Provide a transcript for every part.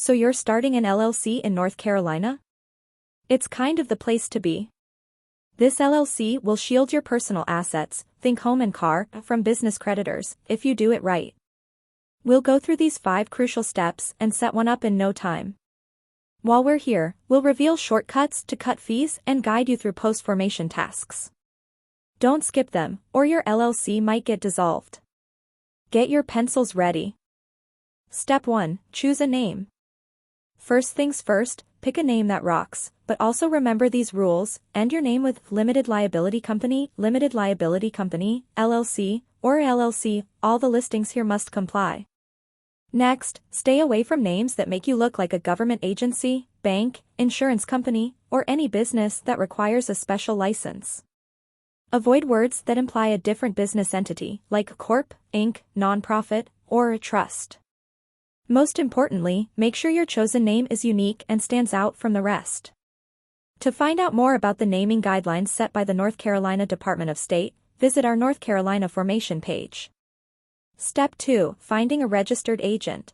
So you're starting an LLC in North Carolina? It's kind of the place to be. This LLC will shield your personal assets, think home and car, from business creditors, if you do it right. We'll go through these 5 crucial steps and set one up in no time. While we're here, we'll reveal shortcuts to cut fees and guide you through post-formation tasks. Don't skip them, or your LLC might get dissolved. Get your pencils ready. Step 1. Choose a name. First things first, pick a name that rocks, but also remember these rules: end your name with limited liability company, LLC, or LLC. All the listings here must comply. Next, stay away from names that make you look like a government agency, bank, insurance company, or any business that requires a special license. Avoid words that imply a different business entity, like corp, inc., nonprofit, or a trust. Most importantly, make sure your chosen name is unique and stands out from the rest. To find out more about the naming guidelines set by the North Carolina Department of State, visit our North Carolina formation page. Step 2. Finding a registered agent.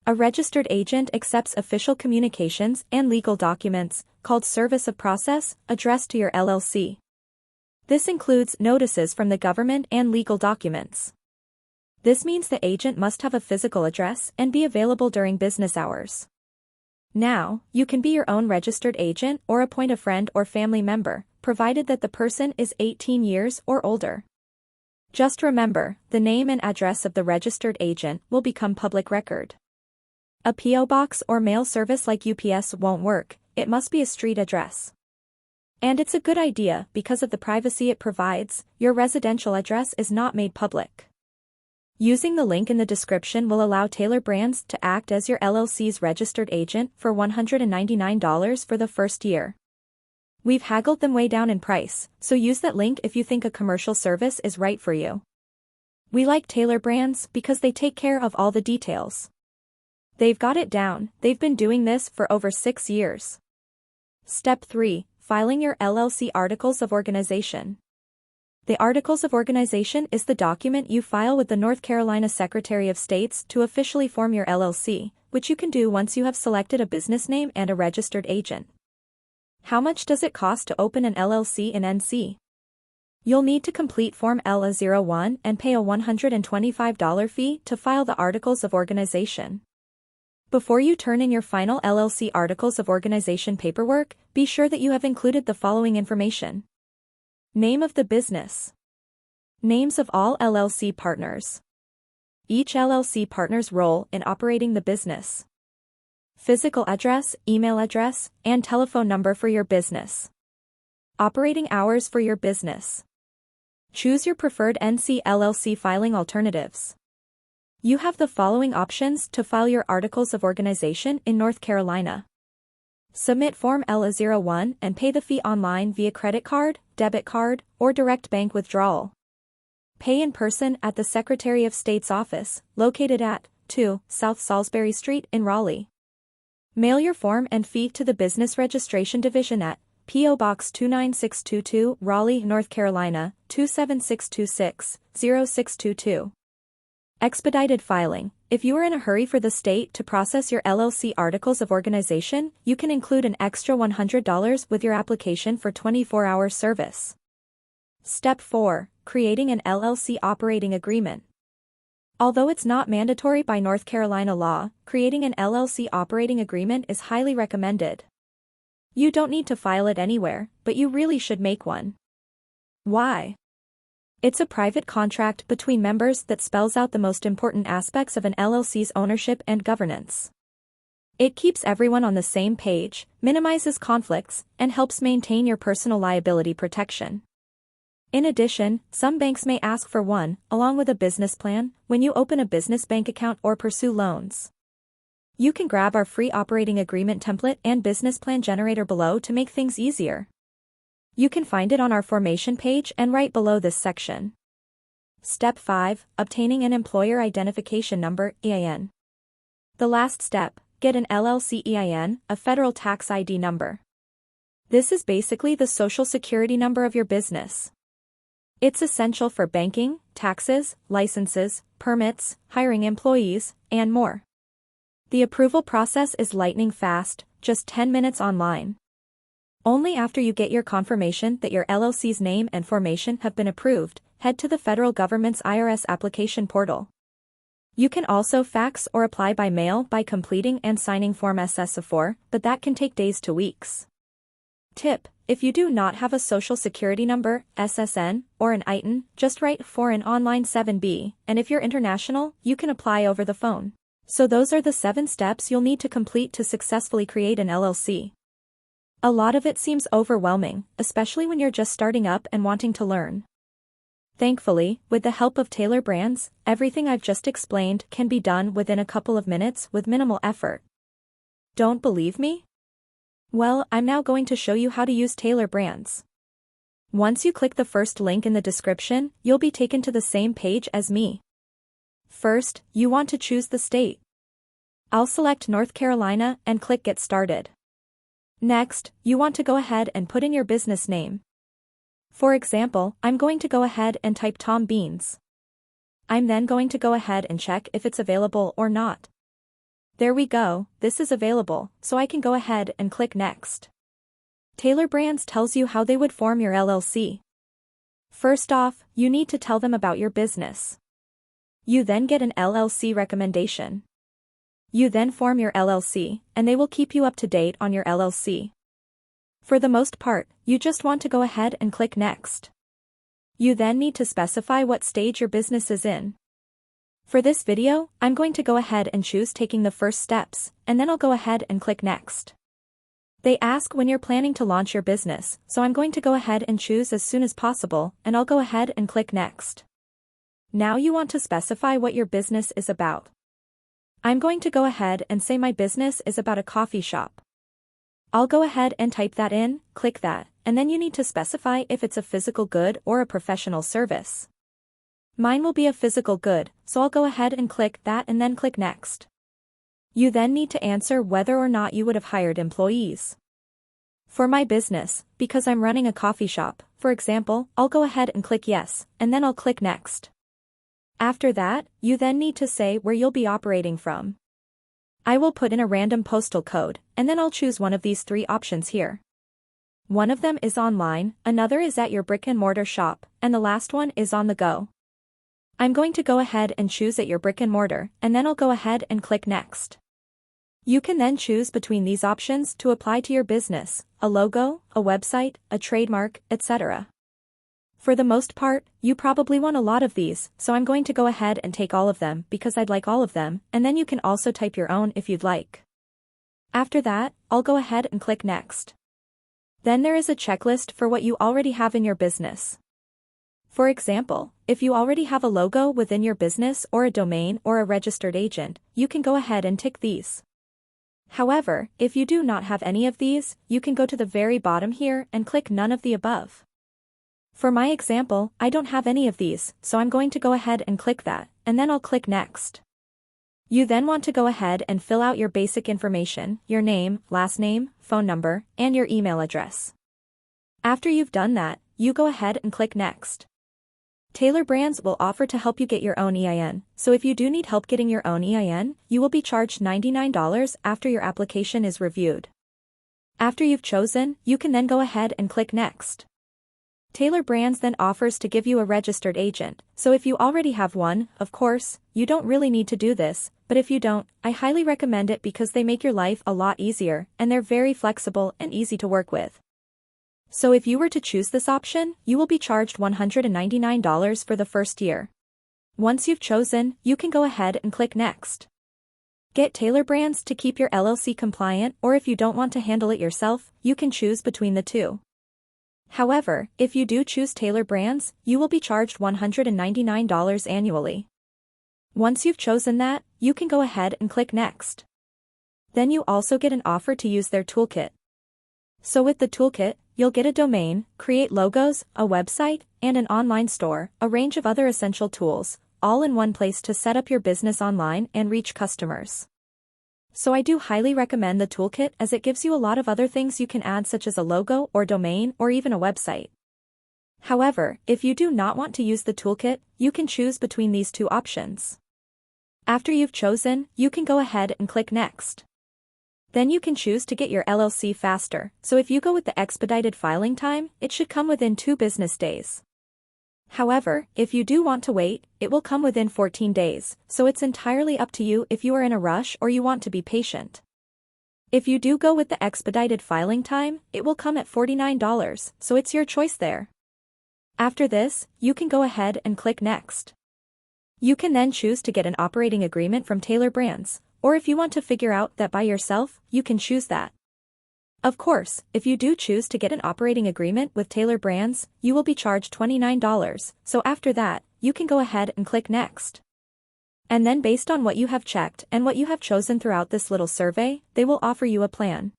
A registered agent accepts official communications and legal documents, called service of process, addressed to your LLC. This includes notices from the government and legal documents. This means the agent must have a physical address and be available during business hours. Now, you can be your own registered agent or appoint a friend or family member, provided that the person is 18 years or older. Just remember, the name and address of the registered agent will become public record. A P.O. box or mail service like UPS won't work, it must be a street address. And it's a good idea because of the privacy it provides. Your residential address is not made public. Using the link in the description will allow Tailor Brands to act as your LLC's registered agent for $199 for the first year. We've haggled them way down in price, so use that link if you think a commercial service is right for you. We like Tailor Brands because they take care of all the details. They've got it down. They've been doing this for over 6 years. Step 3. Filing your LLC Articles of Organization. The Articles of Organization is the document you file with the North Carolina Secretary of State's to officially form your LLC, which you can do once you have selected a business name and a registered agent. How much does it cost to open an LLC in NC? You'll need to complete Form LA01 and pay a $125 fee to file the Articles of Organization. Before you turn in your final LLC Articles of Organization paperwork, be sure that you have included the following information. Name of the business. Names of all LLC partners. Each LLC partner's role in operating the business. Physical address, email address, and telephone number for your business. Operating hours for your business. Choose your preferred NC LLC filing alternatives. You have the following options to file your Articles of Organization in North Carolina. Submit Form LA01 and pay the fee online via credit card, debit card, or direct bank withdrawal. Pay in person at the Secretary of State's office, located at 2 South Salisbury Street in Raleigh. Mail your form and fee to the Business Registration Division at P.O. Box 29622, Raleigh, North Carolina, 27626, 0622. Expedited filing. If you are in a hurry for the state to process your LLC Articles of Organization, you can include an extra $100 with your application for 24-hour service. Step 4. Creating an LLC Operating Agreement. Although it's not mandatory by North Carolina law, creating an LLC Operating Agreement is highly recommended. You don't need to file it anywhere, but you really should make one. Why? It's a private contract between members that spells out the most important aspects of an LLC's ownership and governance. It keeps everyone on the same page, minimizes conflicts, and helps maintain your personal liability protection. In addition, some banks may ask for one, along with a business plan, when you open a business bank account or pursue loans. You can grab our free operating agreement template and business plan generator below to make things easier. You can find it on our formation page and right below this section. Step 5. Obtaining an Employer Identification Number, EIN. The last step, get an LLC EIN, a federal tax ID number. This is basically the social security number of your business. It's essential for banking, taxes, licenses, permits, hiring employees, and more. The approval process is lightning fast, just 10 minutes online. Only after you get your confirmation that your LLC's name and formation have been approved, head to the federal government's IRS application portal. You can also fax or apply by mail by completing and signing Form SS-4, but that can take days to weeks. Tip: if you do not have a Social Security number, SSN, or an EIN, just write Foreign Online 7B, and if you're international, you can apply over the phone. So those are the 7 steps you'll need to complete to successfully create an LLC. A lot of it seems overwhelming, especially when you're just starting up and wanting to learn. Thankfully, with the help of Tailor Brands, everything I've just explained can be done within a couple of minutes with minimal effort. Don't believe me? Well, I'm now going to show you how to use Tailor Brands. Once you click the first link in the description, you'll be taken to the same page as me. First, you want to choose the state. I'll select North Carolina and click Get Started. Next, you want to go ahead and put in your business name. For example, I'm going to go ahead and type Tom Beans. I'm then going to go ahead and check if it's available or not. There we go, this is available, so I can go ahead and click Next. Tailor Brands tells you how they would form your LLC. First off, you need to tell them about your business. You then get an LLC recommendation. You then form your LLC, and they will keep you up to date on your LLC. For the most part, you just want to go ahead and click Next. You then need to specify what stage your business is in. For this video, I'm going to go ahead and choose taking the first steps, and then I'll go ahead and click Next. They ask when you're planning to launch your business, so I'm going to go ahead and choose as soon as possible, and I'll go ahead and click Next. Now you want to specify what your business is about. I'm going to go ahead and say my business is about a coffee shop. I'll go ahead and type that in, click that, and then you need to specify if it's a physical good or a professional service. Mine will be a physical good, so I'll go ahead and click that and then click Next. You then need to answer whether or not you would have hired employees. For my business, because I'm running a coffee shop, for example, I'll go ahead and click Yes, and then I'll click Next. After that, you then need to say where you'll be operating from. I will put in a random postal code, and then I'll choose one of these 3 options here. One of them is online, another is at your brick-and-mortar shop, and the last one is on the go. I'm going to go ahead and choose at your brick-and-mortar, and then I'll go ahead and click Next. You can then choose between these options to apply to your business, a logo, a website, a trademark, etc. For the most part, you probably want a lot of these, so I'm going to go ahead and take all of them because I'd like all of them, and then you can also type your own if you'd like. After that, I'll go ahead and click Next. Then there is a checklist for what you already have in your business. For example, if you already have a logo within your business or a domain or a registered agent, you can go ahead and tick these. However, if you do not have any of these, you can go to the very bottom here and click None of the above. For my example, I don't have any of these, so I'm going to go ahead and click that, and then I'll click Next. You then want to go ahead and fill out your basic information, your name, last name, phone number, and your email address. After you've done that, you go ahead and click Next. Tailor Brands will offer to help you get your own EIN, so if you do need help getting your own EIN, you will be charged $99 after your application is reviewed. After you've chosen, you can then go ahead and click Next. Tailor Brands then offers to give you a registered agent, so if you already have one, of course, you don't really need to do this, but if you don't, I highly recommend it because they make your life a lot easier, and they're very flexible and easy to work with. So if you were to choose this option, you will be charged $199 for the first year. Once you've chosen, you can go ahead and click Next. Get Tailor Brands to keep your LLC compliant, or if you don't want to handle it yourself, you can choose between the 2. However, if you do choose Tailor Brands, you will be charged $199 annually. Once you've chosen that, you can go ahead and click Next. Then you also get an offer to use their toolkit. So with the toolkit, you'll get a domain, create logos, a website, and an online store, a range of other essential tools, all in one place to set up your business online and reach customers. So I do highly recommend the toolkit as it gives you a lot of other things you can add such as a logo or domain or even a website. However, if you do not want to use the toolkit, you can choose between these 2 options. After you've chosen, you can go ahead and click Next. Then you can choose to get your LLC faster, so if you go with the expedited filing time, it should come within 2 business days. However, if you do want to wait, it will come within 14 days, so it's entirely up to you if you are in a rush or you want to be patient. If you do go with the expedited filing time, it will come at $49, so it's your choice there. After this, you can go ahead and click Next. You can then choose to get an operating agreement from Tailor Brands, or if you want to figure out that by yourself, you can choose that. Of course, if you do choose to get an operating agreement with Tailor Brands, you will be charged $29, so after that, you can go ahead and click Next. And then based on what you have checked and what you have chosen throughout this little survey, they will offer you a plan.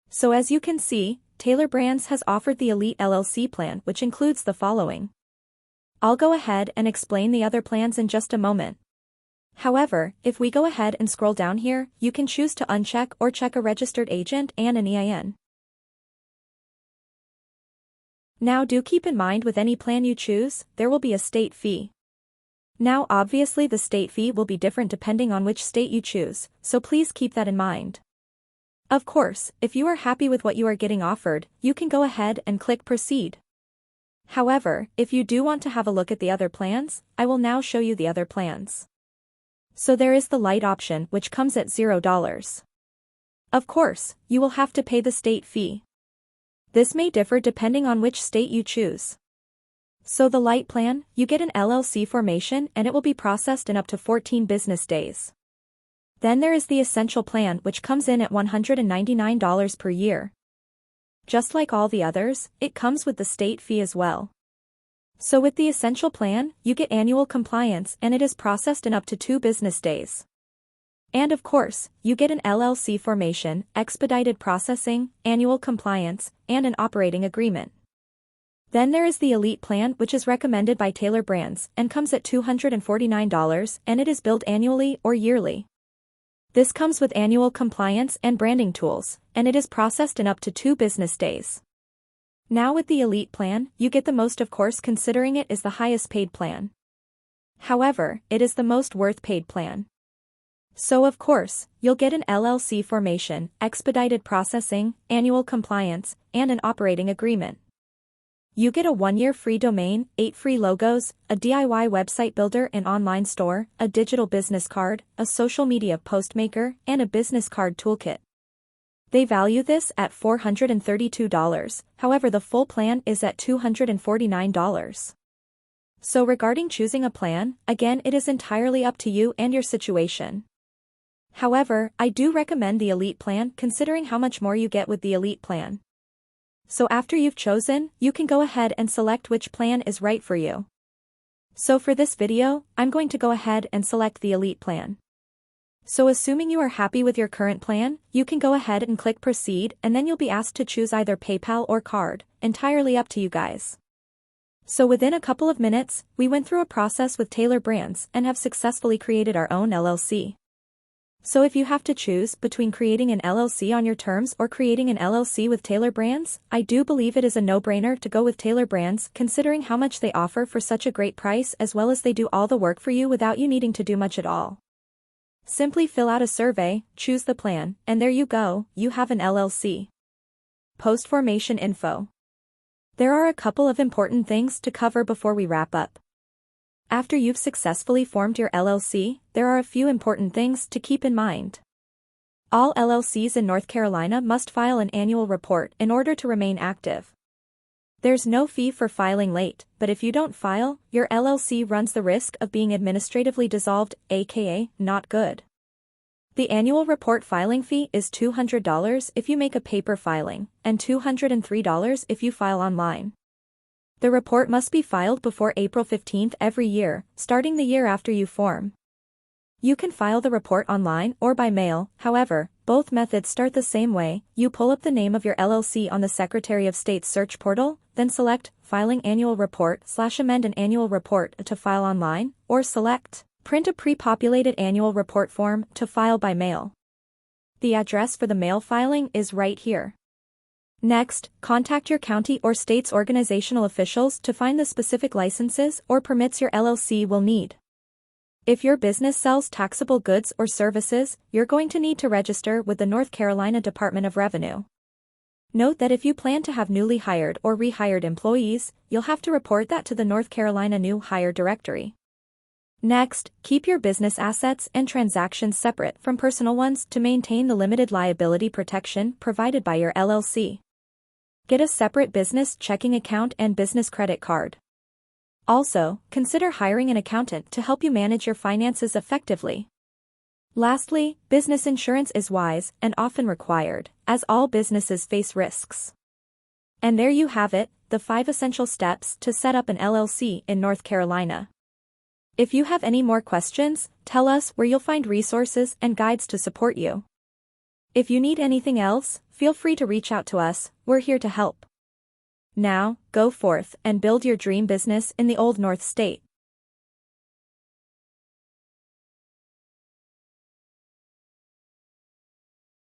So as you can see, Tailor Brands has offered the Elite LLC plan, which includes the following. I'll go ahead and explain the other plans in just a moment. However, if we go ahead and scroll down here, you can choose to uncheck or check a registered agent and an EIN. Now do keep in mind with any plan you choose, there will be a state fee. Now obviously the state fee will be different depending on which state you choose, so please keep that in mind. Of course, if you are happy with what you are getting offered, you can go ahead and click Proceed. However, if you do want to have a look at the other plans, I will now show you the other plans. So there is the light option, which comes at $0. Of course, you will have to pay the state fee. This may differ depending on which state you choose. So the light plan, you get an LLC formation and it will be processed in up to 14 business days. Then there is the essential plan, which comes in at $199 per year. Just like all the others, it comes with the state fee as well. So with the essential plan, you get annual compliance and it is processed in up to 2 business days. And of course, you get an LLC formation, expedited processing, annual compliance, and an operating agreement. Then there is the Elite plan, which is recommended by Tailor Brands and comes at $249 and it is billed annually or yearly. This comes with annual compliance and branding tools, and it is processed in up to 2 business days. Now with the Elite plan, you get the most, of course, considering it is the highest paid plan. However, it is the most worth paid plan. So of course, you'll get an LLC formation, expedited processing, annual compliance, and an operating agreement. You get a 1-year free domain, 8 free logos, a DIY website builder and online store, a digital business card, a social media post maker, and a business card toolkit. They value this at $432, however the full plan is at $249. So regarding choosing a plan, again it is entirely up to you and your situation. However, I do recommend the Elite plan considering how much more you get with the Elite plan. So after you've chosen, you can go ahead and select which plan is right for you. So for this video, I'm going to go ahead and select the Elite plan. So assuming you are happy with your current plan, you can go ahead and click Proceed and then you'll be asked to choose either PayPal or card, entirely up to you guys. So within a couple of minutes, we went through a process with Tailor Brands and have successfully created our own LLC. So if you have to choose between creating an LLC on your terms or creating an LLC with Tailor Brands, I do believe it is a no-brainer to go with Tailor Brands considering how much they offer for such a great price as well as they do all the work for you without you needing to do much at all. Simply fill out a survey, choose the plan, and there you go, you have an LLC. Post formation info. There are a couple of important things to cover before we wrap up. After you've successfully formed your LLC, there are a few important things to keep in mind. All LLCs in North Carolina must file an annual report in order to remain active. There's no fee for filing late, but if you don't file, your LLC runs the risk of being administratively dissolved, aka, not good. The annual report filing fee is $200 if you make a paper filing, and $203 if you file online. The report must be filed before April 15th every year, starting the year after you form. You can file the report online or by mail, however, both methods start the same way. You pull up the name of your LLC on the Secretary of State's search portal, then select Filing Annual Report/amend an annual report to file online, or select Print a pre-populated annual report form to file by mail. The address for the mail filing is right here. Next, contact your county or state's organizational officials to find the specific licenses or permits your LLC will need. If your business sells taxable goods or services, you're going to need to register with the North Carolina Department of Revenue. Note that if you plan to have newly hired or rehired employees, you'll have to report that to the North Carolina New Hire Directory. Next, keep your business assets and transactions separate from personal ones to maintain the limited liability protection provided by your LLC. Get a separate business checking account and business credit card. Also, consider hiring an accountant to help you manage your finances effectively. Lastly, business insurance is wise and often required, as all businesses face risks. And there you have it, the 5 essential steps to set up an LLC in North Carolina. If you have any more questions, tell us where you'll find resources and guides to support you. If you need anything else, feel free to reach out to us, we're here to help. Now, go forth and build your dream business in the Old North State.